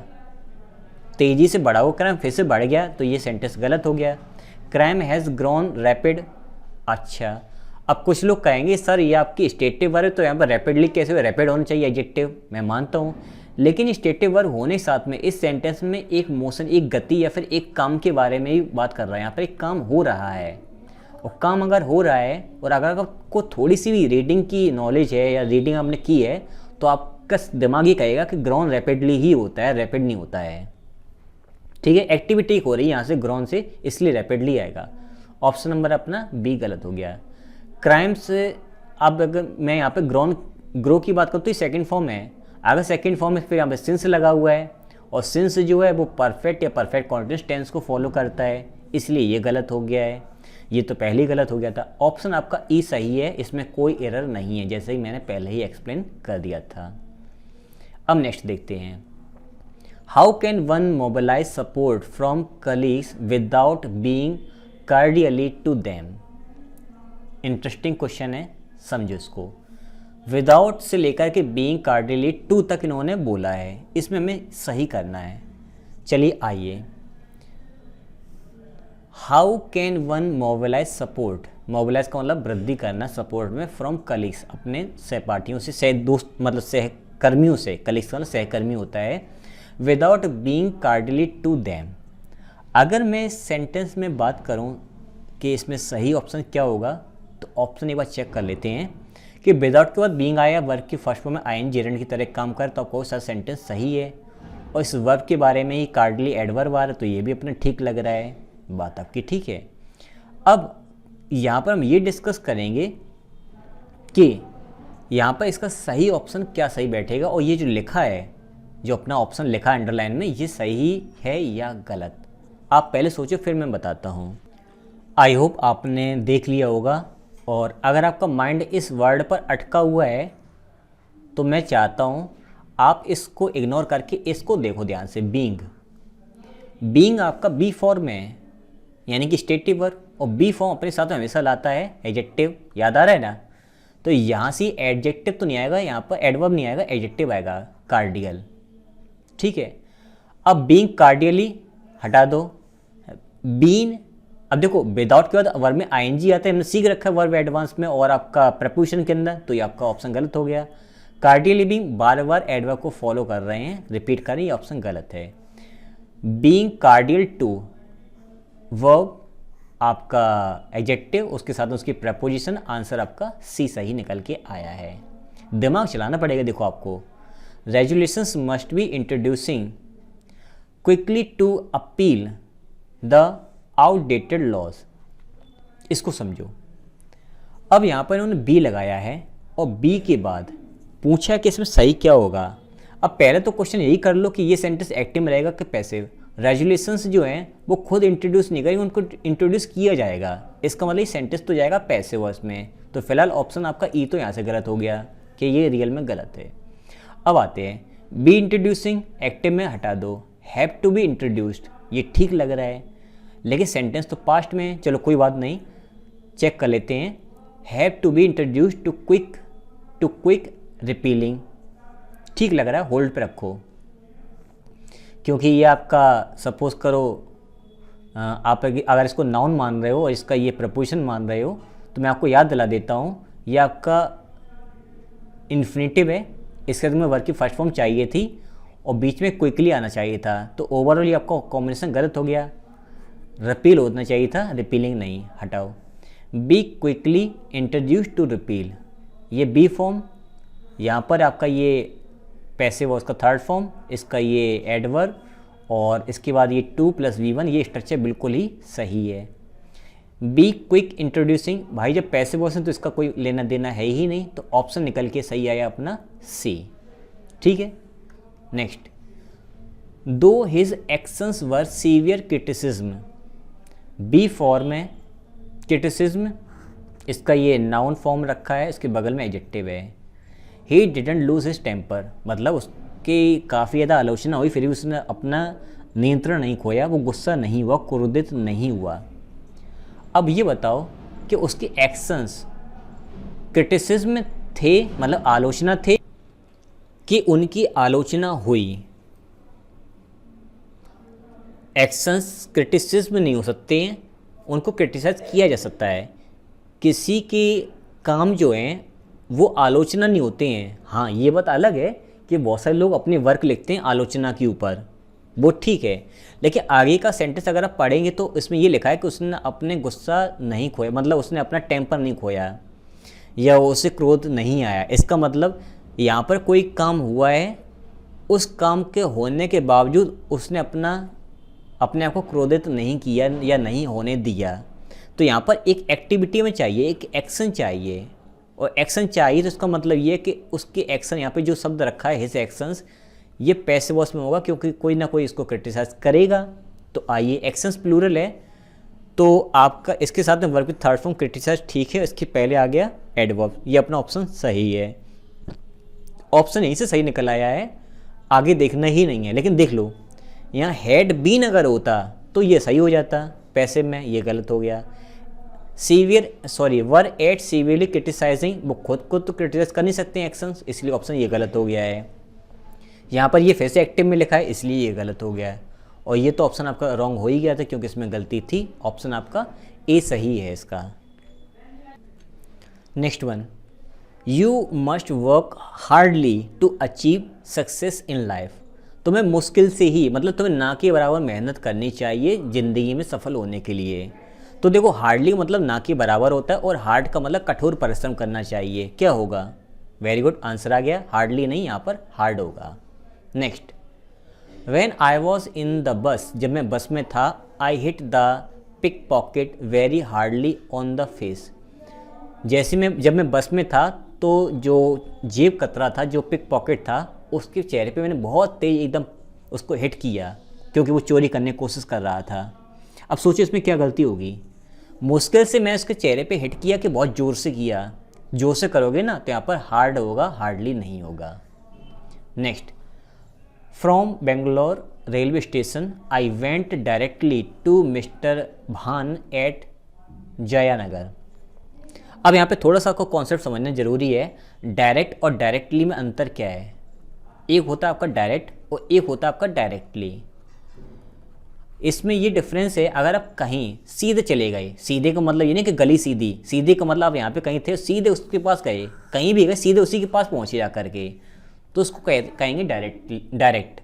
तेज़ी से बढ़ा हुआ क्राइम फिर से बढ़ गया, तो ये सेंटेंस गलत हो गया। Crime has grown rapid. अच्छा, अब कुछ लोग कहेंगे सर ये आपकी स्टेटिव वर्ब है तो यहाँ पर रैपिडली कैसे हुआ, रैपिड होना चाहिए एडजेक्टिव, मैं मानता हूँ, लेकिन स्टेटिव वर्ब होने साथ में इस सेंटेंस में एक मोशन, एक गति या फिर एक काम के बारे में ही बात कर रहा है। यहाँ पर एक काम हो रहा है, और काम अगर हो रहा है और अगर आपको थोड़ी सी भी रीडिंग की नॉलेज है या रीडिंग आपने की है तो आपका दिमाग ये कहेगा कि ग्रोन रैपिडली ही होता है, रैपिड नहीं होता है, ठीक है। एक्टिविटी हो रही है यहाँ से ग्रोन से, इसलिए रैपिडली आएगा। ऑप्शन नंबर अपना बी गलत हो गया। क्राइम से अब अगर मैं यहाँ पे ग्रो की बात करूँ तो ये सेकंड फॉर्म है, अगर सेकंड फॉर्म में फिर यहाँ पे सिंस लगा हुआ है, और सिंस जो है वो परफेक्ट या परफेक्ट कॉन्टिन्यूअस टेंस को फॉलो करता है, इसलिए ये गलत हो गया है। ये तो पहले ही गलत हो गया था। ऑप्शन आपका ई सही है, इसमें कोई एरर नहीं है, जैसे ही मैंने पहले ही एक्सप्लेन कर दिया था। अब नेक्स्ट देखते हैं, how can one mobilise support from colleagues without being cordially to them. Interesting question है, समझो इसको। विदाउट से लेकर के बीइंग कार्डियली टू तक इन्होंने बोला है, इसमें हमें सही करना है। चलिए आइए, how can one mobilise support, mobilise का मतलब वृद्धि करना, सपोर्ट में फ्रॉम कलीग्स, अपने सहपाठियों से, दोस्त मतलब सहकर्मियों से, कलीग्स का मतलब सहकर्मी होता है, without being cordially to them. अगर मैं सेंटेंस में बात करूं कि इसमें सही ऑप्शन क्या होगा, तो ऑप्शन एक बार चेक कर लेते हैं कि विदाउट के बाद बीइंग आया, वर्ब की फर्स्ट फॉर्म में आईएनजी जेरेंट की तरह काम कर, तो आपको सारा सेंटेंस सही है। और इस वर्ब के बारे में ही कार्डियली एडवर्ब आ रहा है, तो ये भी अपने ठीक लग रहा है, बात आपकी ठीक है। अब यहाँ पर हम ये डिस्कस करेंगे कि यहाँ पर इसका सही ऑप्शन क्या सही बैठेगा, और ये जो लिखा है, जो अपना ऑप्शन लिखा है अंडरलाइन में, ये सही है या गलत। आप पहले सोचो फिर मैं बताता हूँ। आई होप आपने देख लिया होगा। और अगर आपका माइंड इस वर्ड पर अटका हुआ है तो मैं चाहता हूँ आप इसको इग्नोर करके इसको देखो ध्यान से। बीइंग, बीइंग आपका बी फॉर्म है, यानी कि स्टेटिव वर्ब, और बी फॉर्म अपने साथ में हमेशा लाता है एडजेक्टिव, याद आ रहा है ना। तो यहाँ से एडजेक्टिव तो नहीं आएगा, यहाँ पर एडवर्ब नहीं आएगा, एडजेक्टिव आएगा कार्डियल। ठीक है, अब बीइंग कार्डियली हटा दो। बीन, अब देखो विदाउट के बाद वर्ब में आईएनजी आता है, हमने सीख रखा है वर्ब एडवांस में और आपका प्रपोजिशन के अंदर, तो ये आपका ऑप्शन गलत हो गया। कार्डियली बीइंग बार बार एडवर्ब को फॉलो कर रहे हैं, रिपीट कर रहे हैं, ये ऑप्शन गलत है। बीइंग कार्डियल टू वर्ब आपका एडजेक्टिव, उसके साथ उसकी प्रपोजिशन, आंसर आपका सी सही निकल के आया है। दिमाग चलाना पड़ेगा देखो आपको। Resolutions must be introducing quickly to appeal the outdated laws, इसको समझो। अब यहाँ पर इन्होंने बी लगाया है और बी के बाद पूछा कि इसमें सही क्या होगा। अब पहले तो क्वेश्चन यही कर लो कि ये सेंटेंस एक्टिव में रहेगा कि पैसिव। रेजुलेशंस जो हैं वो खुद इंट्रोड्यूस नहीं करेंगे, उनको इंट्रोड्यूस किया जाएगा, इसका मतलब सेंटेंस तो जाएगा पैसिव वॉइस में। तो फिलहाल ऑप्शन आपका ई तो यहाँ से गलत हो गया कि ये रियल में गलत है। अब आते हैं बी इंट्रोड्यूसिंग, एक्टिव में हटा दो, हैव टू बी इंट्रोड्यूस्ड, ये ठीक लग रहा है लेकिन सेंटेंस तो पास्ट में है। चलो कोई बात नहीं, चेक कर लेते हैं। Have to be introduced to quick repealing, ठीक लग रहा है, होल्ड पे रखो, क्योंकि ये आपका सपोज करो आप अगर इसको नाउन मान रहे हो और इसका ये प्रपोजिशन मान रहे हो तो मैं आपको याद दिला देता हूँ, ये आपका इन्फिनेटिव है, इसके में वर्ब की फर्स्ट फॉर्म चाहिए थी और बीच में क्विकली आना चाहिए था, तो ओवरऑल ये आपका कॉम्बिनेशन गलत हो गया। रिपील होना चाहिए था, रिपीलिंग नहीं, हटाओ। Be quickly introduce to repeal, ये बी फॉर्म, यहाँ पर आपका ये पैसिव और उसका थर्ड फॉर्म, इसका ये एडवर्ब और इसके बाद ये 2 + V1, ये स्ट्रक्चर बिल्कुल ही सही है। बी क्विक इंट्रोड्यूसिंग, भाई जब पैसिव वॉइस है तो इसका कोई लेना देना है ही नहीं, तो ऑप्शन निकल के सही आया अपना सी। ठीक है, नेक्स्ट। दो हिज एक्शंस वर सीवियर क्रिटिसिज्म, बी फॉर्म है क्रिटिसिज्म, इसका ये नाउन फॉर्म रखा है, इसके बगल में एडजेक्टिव है। He didn't lose his temper, मतलब उसकी काफ़ी ज़्यादा आलोचना हुई फिर भी उसने अपना नियंत्रण नहीं खोया, वो गुस्सा नहीं हुआ, क्रोधित नहीं हुआ। अब ये बताओ कि उसके एक्शंस क्रिटिसिज्म थे, मतलब आलोचना थे, कि उनकी आलोचना हुई। एक्शंस क्रिटिसिज्म नहीं हो सकते हैं, उनको क्रिटिसाइज किया जा सकता है। किसी के काम जो हैं वो आलोचना नहीं होते हैं। हाँ, ये बात अलग है कि बहुत सारे लोग अपने वर्क लिखते हैं आलोचना के ऊपर, वो ठीक है, लेकिन आगे का सेंटेंस अगर आप पढ़ेंगे तो इसमें ये लिखा है कि उसने अपने गुस्सा नहीं खोया, मतलब उसने अपना टेम्पर नहीं खोया या उसे क्रोध नहीं आया। इसका मतलब यहाँ पर कोई काम हुआ है, उस काम के होने के बावजूद उसने अपने आप को क्रोधित नहीं किया या नहीं होने दिया। तो यहाँ पर एक एक्टिविटी में चाहिए, एक एक्शन चाहिए, और एक्शन चाहिए तो इसका मतलब ये है कि उसके एक्शन, यहाँ पे जो शब्द रखा है हिज एक्शंस, ये पैसिव वॉइस में होगा क्योंकि कोई ना कोई इसको क्रिटिसाइज करेगा। तो आइए, एक्शंस प्लूरल है तो आपका इसके साथ में वर्ब की थर्ड फॉर्म क्रिटिसाइज ठीक है, इसके पहले आ गया एडवर्ब, ये अपना ऑप्शन सही है। ऑप्शन यहीं से सही निकल आया है, आगे देखना ही नहीं है। लेकिन देख लो, यहाँ हैड बीन अगर होता तो ये सही हो जाता, पैसिव में, ये गलत हो गया। वर एट सीवियरली क्रिटिसाइजिंग, वो खुद को तो क्रिटिसाइज कर नहीं सकते हैं एक्शंस, इसलिए ऑप्शन ये गलत हो गया है। यहाँ पर ये फिर से एक्टिव में लिखा है, इसलिए ये गलत हो गया है। और ये तो ऑप्शन आपका रॉन्ग हो ही गया था क्योंकि इसमें गलती थी। ऑप्शन आपका ए सही है इसका। Next one, you must work hardly to achieve success in life, तुम्हें मुश्किल से ही, मतलब तुम्हें ना के बराबर मेहनत करनी चाहिए ज़िंदगी में सफल होने के लिए। तो देखो, हार्डली मतलब ना के बराबर होता है और हार्ड का मतलब कठोर परिश्रम करना चाहिए। क्या होगा? वेरी गुड, आंसर आ गया, हार्डली नहीं, यहाँ पर हार्ड होगा। Next, when I was in the bus, जब मैं बस में था, I hit the pickpocket very hardly on the face, जब मैं बस में था तो जो जेब कतरा था, जो पिक पॉकेट था, उसके चेहरे पे मैंने बहुत तेज एकदम उसको हिट किया क्योंकि वो चोरी करने की कोशिश कर रहा था। अब सोचिए इसमें क्या गलती होगी। मुश्किल से मैं उसके चेहरे पे हिट किया कि बहुत ज़ोर से किया, जोर से करोगे ना तो यहाँ पर हार्ड होगा, हार्डली नहीं होगा। Next, from Bangalore railway station I went directly to mister Bhan at Jayanagar. अब यहाँ पे थोड़ा सा आपको कॉन्सेप्ट समझना जरूरी है। डायरेक्ट और डायरेक्टली में अंतर क्या है? एक होता है आपका डायरेक्ट और एक होता है आपका डायरेक्टली। इसमें ये डिफरेंस है, अगर आप कहीं सीधे चले गए, सीधे का मतलब ये नहीं कि गली सीधी, सीधे का मतलब आप यहाँ पे कहीं थे सीधे उसके पास गए, कहीं भी गए सीधे उसी के पास पहुँचे जा करके, तो उसको कहेंगे डायरेक्ट।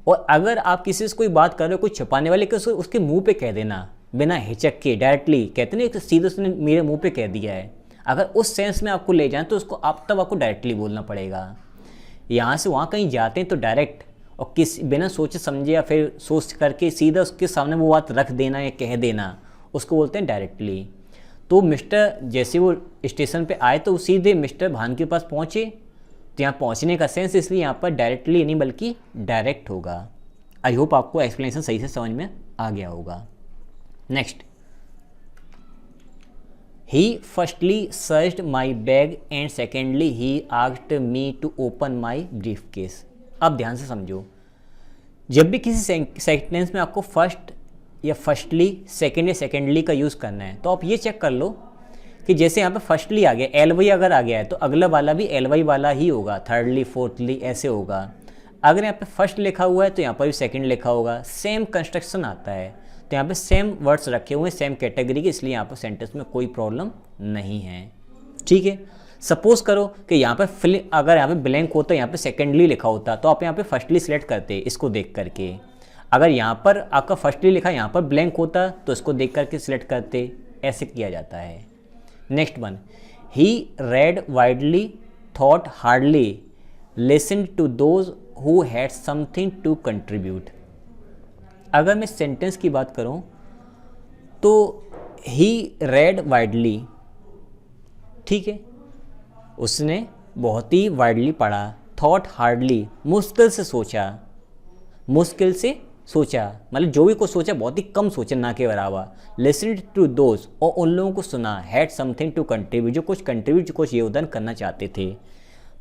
और अगर आप किसी से कोई बात कर रहे हो, कोई छुपाने वाले के उसके मुंह पे कह देना बिना हिचक के, डायरेक्टली कहते नहीं सीधे उसने मेरे मुंह पे कह दिया है, अगर उस सेंस में आपको ले जाएं तो उसको तब आपको डायरेक्टली बोलना पड़ेगा। यहाँ से वहाँ कहीं जाते हैं तो डायरेक्ट, और बिना सोचे समझे या फिर सोच करके सीधा उसके सामने वो बात रख देना या कह देना, उसको बोलते हैं डायरेक्टली। तो मिस्टर जैसे वो स्टेशन पे आए तो सीधे मिस्टर भान के पास पहुँचे, तो यहाँ पहुँचने का सेंस इसलिए यहाँ पर डायरेक्टली नहीं बल्कि डायरेक्ट होगा। आई होप आपको एक्सप्लेनेशन सही से समझ में आ गया होगा। Next, he firstly searched my bag and secondly he asked me to open my briefcase। अब ध्यान से समझो, जब भी किसी सेंटेंस में आपको फर्स्ट या फर्स्टली, सेकेंड या सेकेंडली का यूज़ करना है तो आप ये चेक कर लो कि जैसे यहाँ पे फर्स्टली आ गया, एल वाई अगर आ गया है तो अगला वाला भी एल वाई वाला ही होगा, थर्डली फोर्थली ऐसे होगा। अगर यहाँ पे फर्स्ट लिखा हुआ है तो यहाँ पर भी सेकेंड लिखा होगा, सेम कंस्ट्रक्शन आता है। तो यहाँ पे सेम वर्ड्स रखे हुए हैं सेम कैटेगरी के, इसलिए यहाँ पर सेंटेंस में कोई प्रॉब्लम नहीं है। ठीक है, सपोज करो कि यहाँ पे अगर यहाँ पे ब्लैंक होता यहाँ पे सेकेंडली लिखा होता तो आप यहाँ पे फर्स्टली सिलेक्ट करते इसको देख करके। अगर यहाँ पर आपका फर्स्टली लिखा यहाँ पर ब्लैंक होता तो इसको देख करके सिलेक्ट करते, ऐसे किया जाता है। Next one, he read widely thought hardly listen to those who had something to contribute. अगर मैं सेंटेंस की बात करूं तो ही रेड वाइडली, ठीक है, उसने बहुत ही वाइडली पढ़ा, थॉट हार्डली मुश्किल से सोचा, मुश्किल से सोचा मतलब जो भी कुछ सोचा बहुत ही कम सोचा ना के बराबर। लिसन टू दोज, और उन लोगों को सुना, हैड समथिंग टू कंट्रीब्यूट, जो कुछ योगदान करना चाहते थे।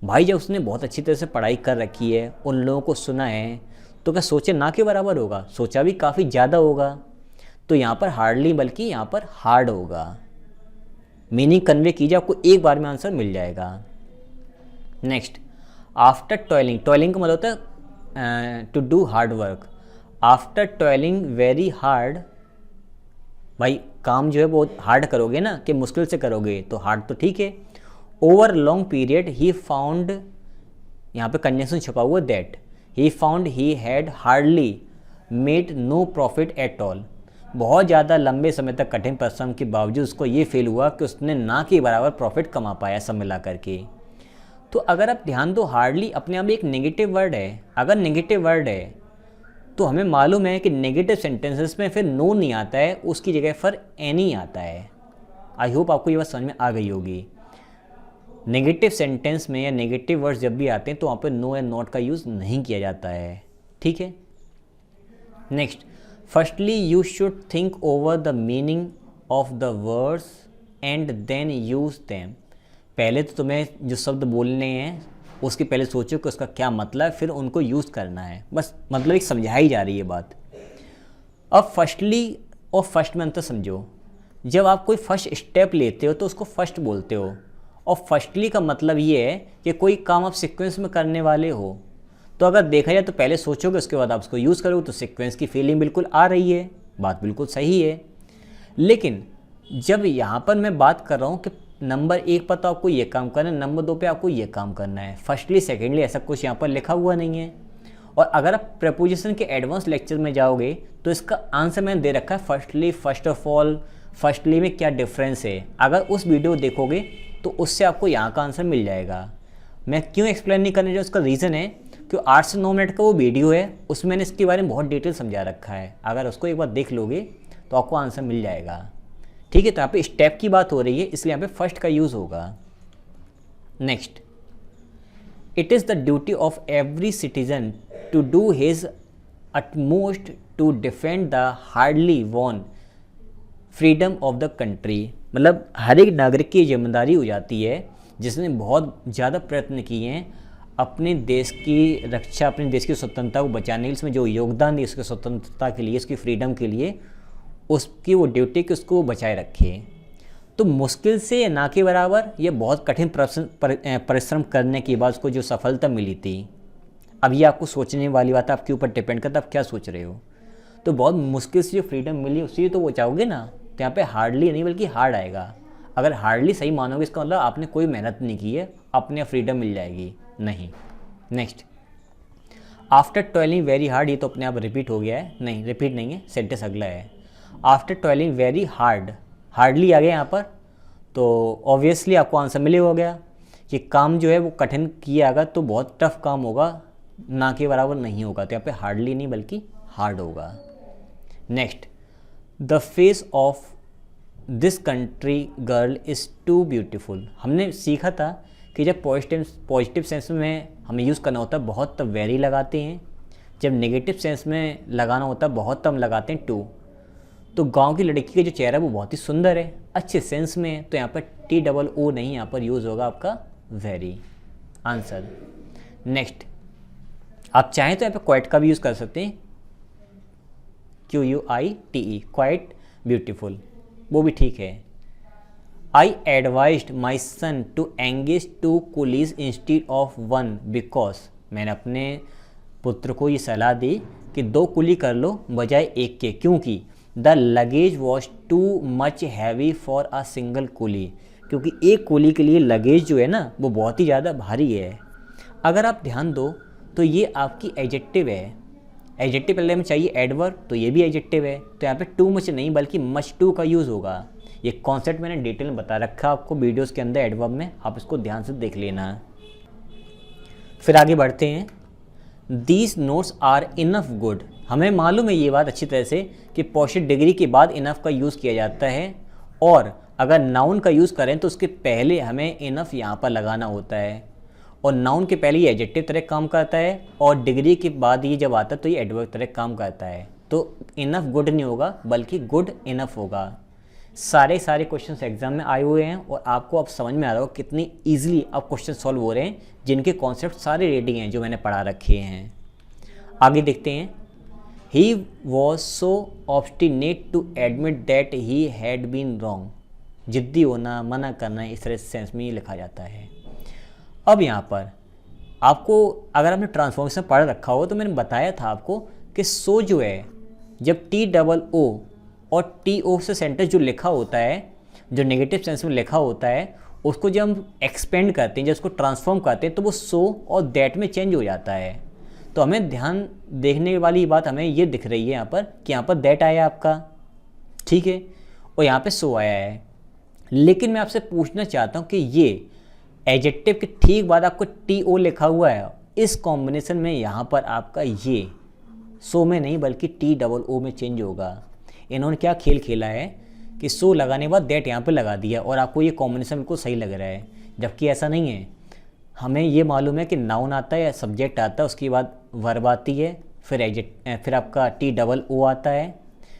भाई जब उसने बहुत अच्छी तरह से पढ़ाई कर रखी है, उन लोगों को सुना है, तो क्या सोचे ना के बराबर होगा? सोचा भी काफ़ी ज़्यादा होगा। तो यहाँ पर हार्डली बल्कि यहाँ पर हार्ड होगा। मीनिंग कन्वे कीजिए, आपको एक बार में आंसर मिल जाएगा। नेक्स्ट, आफ्टर टॉयलिंग, टॉयलिंग का मतलब होता है to do hard work. After toiling very hard, भाई काम जो है वो हार्ड करोगे ना कि मुश्किल से करोगे, तो हार्ड तो ठीक है। Over long period he found, यहाँ पे कंजंक्शन छुपा हुआ that, he found he had hardly made no profit at all. बहुत ज़्यादा लंबे समय तक कठिन परिश्रम के बावजूद उसको ये फील हुआ कि उसने ना के बराबर प्रॉफिट कमा पाया सब मिला करके। तो अगर आप ध्यान दो, हार्डली अपने आप एक नेगेटिव वर्ड है। अगर नेगेटिव वर्ड है तो हमें मालूम है कि नेगेटिव सेंटेंसेस में फिर नो नहीं आता है, उसकी जगह पर एनी आता है। आई होप आपको ये बात समझ में आ गई होगी। नेगेटिव सेंटेंस में या नेगेटिव वर्ड्स जब भी आते हैं तो वहाँ पर नो एंड नॉट का यूज़ नहीं किया जाता है। ठीक है, next, firstly you should think over the meaning of the words and then use them. पहले तो तुम्हें जो शब्द बोलने हैं उसके पहले सोचो कि उसका क्या मतलब है, फिर उनको यूज़ करना है। बस मतलब एक समझाई जा रही है बात। अब फर्स्टली और फर्स्ट में अंतर समझो। जब आप कोई फर्स्ट स्टेप लेते हो तो उसको फर्स्ट बोलते हो, और फर्स्टली का मतलब ये है कि कोई काम आप सीक्वेंस में करने वाले हो। तो अगर देखा जाए तो पहले सोचोगे उसके बाद आप उसको यूज़ करोगे, तो सीक्वेंस की फीलिंग बिल्कुल आ रही है, बात बिल्कुल सही है। लेकिन जब यहाँ पर मैं बात कर रहा हूँ कि नंबर 1 पर तो आपको ये काम करना है, नंबर 2 पे आपको ये काम करना है, फर्स्टली सेकेंडली ऐसा कुछ यहाँ पर लिखा हुआ नहीं है। और अगर आप प्रपोजिशन के एडवांस लेक्चर में जाओगे तो इसका आंसर मैंने दे रखा है firstly, first of all, firstly में क्या डिफरेंस है। अगर उस वीडियो देखोगे तो उससे आपको यहाँ का आंसर मिल जाएगा। मैं क्यों एक्सप्लेन नहीं करने जा, उसका रीज़न है कि 8 से 9 मिनट का वो वीडियो है, उसमें मैंने इसके बारे में बहुत डिटेल समझा रखा है। अगर उसको एक बार देख लोगे तो आपको आंसर मिल जाएगा। ठीक है, तो यहाँ पे स्टेप की बात हो रही है इसलिए यहाँ पे फर्स्ट का यूज़ होगा। Next, it is the duty of every citizen to do his utmost to defend the hardly won freedom of the country, मतलब हर एक नागरिक की जिम्मेदारी हो जाती है जिसने बहुत ज़्यादा प्रयत्न किए हैं अपने देश की रक्षा, अपने देश की स्वतंत्रता को बचाने के लिए, इसमें जो योगदान दिया उसकी स्वतंत्रता के लिए, उसकी फ्रीडम के लिए, उसकी वो ड्यूटी कि उसको बचाए रखे। तो मुश्किल से ना के बराबर ये बहुत कठिन परिश्रम करने के बाद उसको जो सफलता मिली थी। अब ये आपको सोचने वाली बात है, आपके ऊपर डिपेंड करता है आप क्या सोच रहे हो। तो बहुत मुश्किल से जो फ्रीडम मिली उसी तो वो चाहोगे ना, तो यहाँ पे हार्डली नहीं बल्कि हार्ड आएगा। अगर हार्डली सही मानोगे इसका मतलब आपने कोई मेहनत नहीं की है, अपने फ्रीडम मिल जाएगी, नहीं। Next, after toiling very hard, ये तो अपने आप रिपीट हो गया है, नहीं रिपीट नहीं है, सेंटेंस अगला है। After toiling very hard, hardly आ गया यहाँ पर, तो ऑब्वियसली आपको आंसर मिले हो गया कि काम जो है वो कठिन किया होगा तो बहुत टफ काम होगा, ना के बराबर नहीं होगा, तो यहाँ पे हार्डली नहीं बल्कि हार्ड होगा। Next, the face of this country girl is too beautiful, हमने सीखा था कि जब पॉजिटिव सेंस में हमें यूज़ करना होता है बहुत तब वेरी लगाते हैं, जब नेगेटिव सेंस में लगाना होता है बहुत तब लगाते हैं टू। तो गांव की लड़की का जो चेहरा है वो बहुत ही सुंदर है, अच्छे सेंस में है, तो यहाँ पर TOO नहीं, यहाँ पर यूज़ होगा आपका वेरी, आंसर। नेक्स्ट, आप चाहें तो यहाँ पे क्वाइट का भी यूज़ कर सकते हैं, QUITE, क्वाइट ब्यूटीफुल, वो भी ठीक है। I advised my son to engage 2 coolies instead of 1 because, मैंने अपने पुत्र को ये सलाह दी कि 2 कुली कर लो बजाय एक के, क्योंकि the luggage was too much heavy for a single coolie, क्योंकि एक कुली के लिए लगेज जो है ना वो बहुत ही ज़्यादा भारी है। अगर आप ध्यान दो तो ये आपकी एडजेक्टिव है, एडजेक्टिव पहले में चाहिए एडवर्ब, तो ये भी एडजेक्टिव है, तो यहाँ पे टू मच नहीं बल्कि मच टू का यूज़ होगा। ये कॉन्सेप्ट मैंने डिटेल में बता रखा आपको वीडियोस के अंदर एडवर्ब में, आप इसको ध्यान से देख लेना। फिर आगे बढ़ते हैं। These notes are enough good, हमें मालूम है ये बात अच्छी तरह से कि पोजिटिव डिग्री के बाद इनफ का यूज़ किया जाता है, और अगर नाउन का यूज़ करें तो उसके पहले हमें इनफ यहाँ पर लगाना होता है, और नाउन के पहले ये एडजेक्टिव तरह काम करता है, और डिग्री के बाद ये जब आता है तो ये एडवर्ब तरह काम करता है। तो इनफ गुड नहीं होगा बल्कि गुड इनफ होगा। सारे क्वेश्चंस एग्जाम में आए हुए हैं और आपको अब समझ में आ रहा हो कितनी इजीली अब क्वेश्चन सॉल्व हो रहे हैं, जिनके कॉन्सेप्ट सारे रेडी हैं जो मैंने पढ़ा रखे हैं। आगे देखते हैं। He was so obstinate to admit that he had been wrong, जिद्दी होना, मना करना, इस तरह सेंस में ही लिखा जाता है। अब यहाँ पर आपको अगर आपने ट्रांसफॉर्मेशन पढ़ रखा हो तो मैंने बताया था आपको कि सो जो है जब TOO और TO से सेंटेंस जो लिखा होता है, जो नेगेटिव सेंस में लिखा होता है, उसको जब हम एक्सपेंड करते हैं, जब उसको ट्रांसफॉर्म करते हैं तो वो सो और दैट में चेंज हो जाता है। तो हमें ध्यान देखने वाली बात हमें ये दिख रही है यहाँ पर कि यहाँ पर दैट आया आपका, ठीक है, और यहाँ पे सो आया है। लेकिन मैं आपसे पूछना चाहता हूँ कि ये एडजेक्टिव के ठीक बाद आपको TO लिखा हुआ है, इस कॉम्बिनेशन में यहाँ पर आपका ये सो में नहीं बल्कि TOO में चेंज होगा। इन्होंने क्या खेल खेला है कि सो लगाने के बाद दैट यहाँ पे लगा दिया और आपको ये कॉम्बिनेशन बिल्कुल सही लग रहा है, जबकि ऐसा नहीं है। हमें ये मालूम है कि नाउन आता है या सब्जेक्ट आता है, उसके बाद वर्ब आती है, फिर आपका TOO आता है,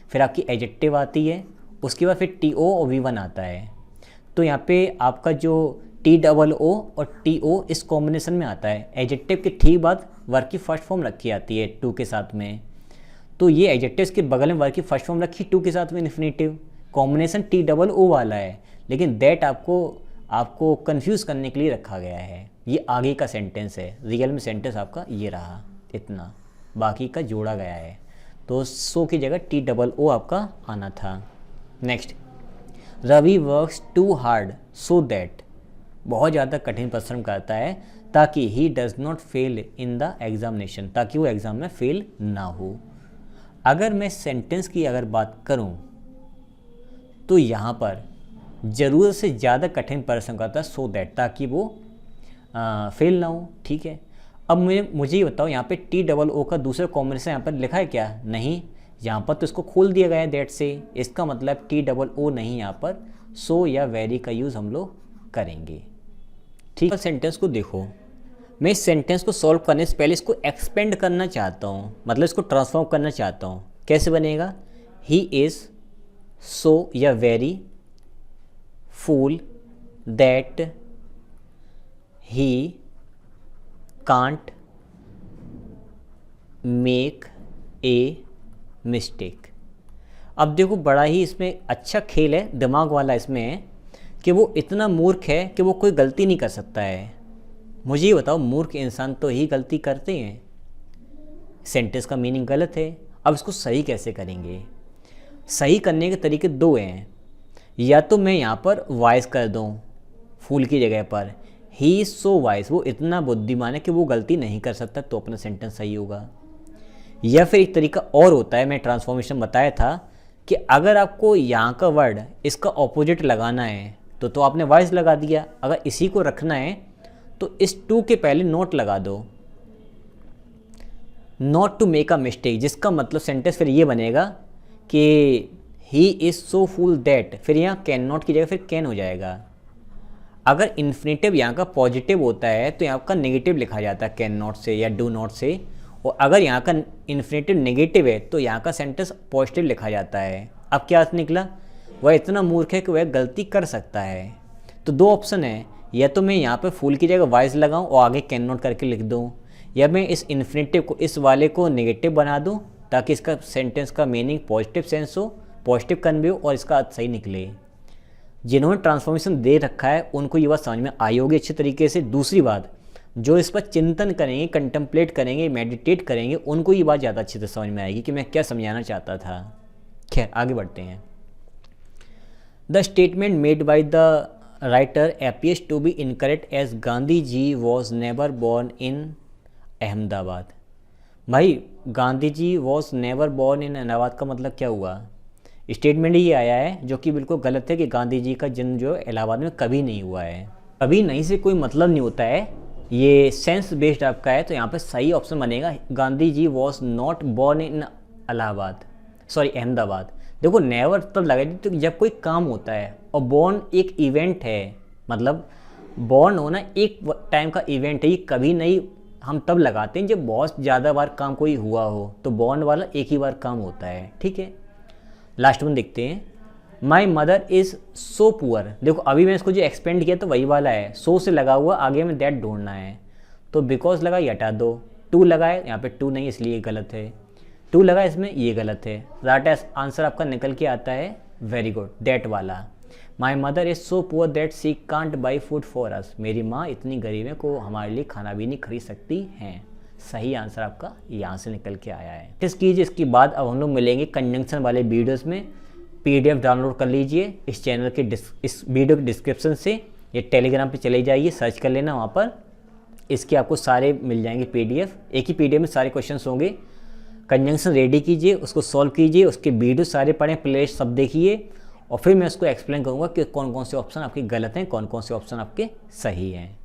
फिर आपकी एडजेक्टिव आती है, उसके बाद फिर TO और V1 आता है। तो यहाँ पे आपका जो TOO और TO इस कॉम्बिनेशन में आता है। एडजेक्टिव के ठीक बाद वर्ब की फर्स्ट फॉर्म रखी आती है टू के साथ में, तो ये एडजेक्टिव्स के बगल में वर्ब की फर्स्ट फॉर्म रखी टू के साथ में इन्फिनेटिव, कॉम्बिनेशन TOO वाला है, लेकिन दैट आपको कंफ्यूज करने के लिए रखा गया है। ये आगे का सेंटेंस है, रियल में सेंटेंस आपका ये रहा, इतना बाकी का जोड़ा गया है, तो सो की जगह TOO आपका आना था। Next, Ravi works too hard so that, बहुत ज़्यादा कठिन परिश्रम करता है ताकि he does not fail in the examination, ताकि वो एग्ज़ाम में फेल ना हो। अगर मैं सेंटेंस की अगर बात करूं तो यहाँ पर ज़रूरत से ज़्यादा कठिन परिश्रम करता है सो दैट, ताकि वो फेल ना हो, ठीक है। अब मुझे ये बताओ यहाँ पे TOO का दूसरा कॉम्बिनेशन यहाँ पर लिखा है क्या? नहीं, यहाँ पर तो इसको खोल दिया गया है दैट से, इसका मतलब TOO नहीं, यहाँ पर सो या वेरी का यूज़ हम लोग करेंगे, ठीक है। सेंटेंस को देखो, मैं इस सेंटेंस को सॉल्व करने से पहले इसको एक्सपेंड करना चाहता हूँ, मतलब इसको ट्रांसफॉर्म करना चाहता हूँ। कैसे बनेगा? ही इज़ सो या very fool that he can't make a mistake. अब देखो बड़ा ही इसमें अच्छा खेल है, दिमाग वाला इसमें है कि वो इतना मूर्ख है कि वो कोई गलती नहीं कर सकता है। मुझे ये बताओ, मूर्ख इंसान तो ही गलती करते हैं। सेंटेंस का मीनिंग गलत है, अब इसको सही कैसे करेंगे? सही करने के तरीके दो हैं। या तो मैं यहाँ पर वाइस कर दूँ फूल की जगह पर, ही इज़ सो वाइस, वो इतना बुद्धिमान है कि वो गलती नहीं कर सकता, तो अपना सेंटेंस सही होगा। या फिर एक तरीका और होता है, मैं ट्रांसफॉर्मेशन बताया था कि अगर आपको यहाँ का वर्ड इसका ऑपोजिट लगाना है तो आपने वाइस लगा दिया। अगर इसी को रखना है तो इस टू के पहले नॉट लगा दो, not to make a mistake, जिसका मतलब सेंटेंस फिर ये बनेगा कि ही इज़ सो फूल दैट, फिर यहाँ कैन नॉट की जगह फिर कैन हो जाएगा। अगर इन्फिनेटिव यहाँ का पॉजिटिव होता है तो यहाँ का नेगेटिव लिखा जाता है कैन नॉट से या डू नॉट से, और अगर यहाँ का इन्फिनेटिव नेगेटिव है तो यहाँ का सेंटेंस पॉजिटिव लिखा जाता है। अब क्या अर्थ निकला? वह इतना मूर्ख है कि वह गलती कर सकता है। तो दो ऑप्शन है, या तो मैं यहाँ पे फूल की जगह वाइस लगाऊं और आगे कैन नॉट करके लिख दूं, या मैं इस इन्फिनेटिव को, इस वाले को नेगेटिव बना दूं ताकि इसका सेंटेंस का मीनिंग पॉजिटिव सेंस हो, पॉजिटिव कन्वे हो और इसका अर्थ सही निकले। जिन्होंने ट्रांसफॉर्मेशन दे रखा है उनको ये बात समझ में आई होगी अच्छे तरीके से। दूसरी बात, जो इस पर चिंतन करेंगे, कंटेम्पलेट करेंगे, मेडिटेट करेंगे, उनको ये बात ज़्यादा अच्छे से समझ में आएगी कि मैं क्या समझाना चाहता था। खैर आगे बढ़ते हैं। The statement made by the writer appears to be incorrect as Gandhi ji was never born in Ahmedabad. भाई Gandhi ji was never born in Ahmedabad का मतलब क्या हुआ? स्टेटमेंट ये आया है जो कि बिल्कुल गलत है कि गांधी जी का जन्म जो इलाहाबाद में कभी नहीं हुआ है। कभी नहीं से कोई मतलब नहीं होता है, ये सेंस बेस्ड आपका है। तो यहाँ पे सही ऑप्शन बनेगा Gandhi ji was not born in Allahabad, sorry Ahmedabad. देखो नेवर तब लगाई तो जब कोई काम होता है, और बॉर्न एक इवेंट है, मतलब बॉर्न होना एक टाइम का इवेंट है, ये कभी नहीं हम तब लगाते हैं जब बहुत ज़्यादा बार काम कोई हुआ हो, तो बॉर्न वाला एक ही बार काम होता है। ठीक है, लास्ट वन देखते हैं। माई मदर इज़ सो पुअर। देखो अभी मैं इसको जो एक्सपेंड किया तो वही वाला है, सो से लगा हुआ, आगे में दैट ढूंढना है, तो बिकॉज लगा ये हटा दो, टू लगाए यहाँ पे टू नहीं इसलिए गलत है, टू लगा इसमें ये गलत है। राइट आंसर आपका निकल के आता है वेरी गुड, दैट वाला। My mother is so poor that she can't buy food for us. मेरी माँ इतनी गरीब है को हमारे लिए खाना भी नहीं खरीद सकती हैं। सही आंसर आपका यहाँ से निकल के आया है। टेस्ट कीजिए, इसके बाद अब हम लोग मिलेंगे कंजंक्शन वाले वीडियोस में। PDF डाउनलोड कर लीजिए इस चैनल के इस वीडियो के डिस्क्रिप्शन से, या टेलीग्राम पे चले जाइए, सर्च कर लेना, वहाँ पर इसके आपको सारे मिल जाएंगे PDF। एक ही PDF में सारे क्वेश्चंस होंगे। कंजंक्शन रेडी कीजिए, उसको सॉल्व कीजिए, उसके वीडियो सारे पढ़ें, प्लेलिस्ट सब देखिए, और फिर मैं उसको एक्सप्लेन करूँगा कि कौन कौन से ऑप्शन आपके गलत हैं, कौन कौन से ऑप्शन आपके सही हैं।